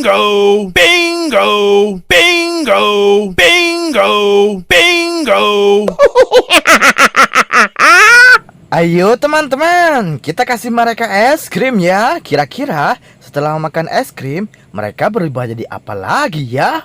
Bingo! Bingo! Bingo! Bingo! Bingo! Ayo teman-teman, kita kasih mereka es krim ya. Kira-kira setelah makan es krim, mereka berubah jadi apa lagi ya?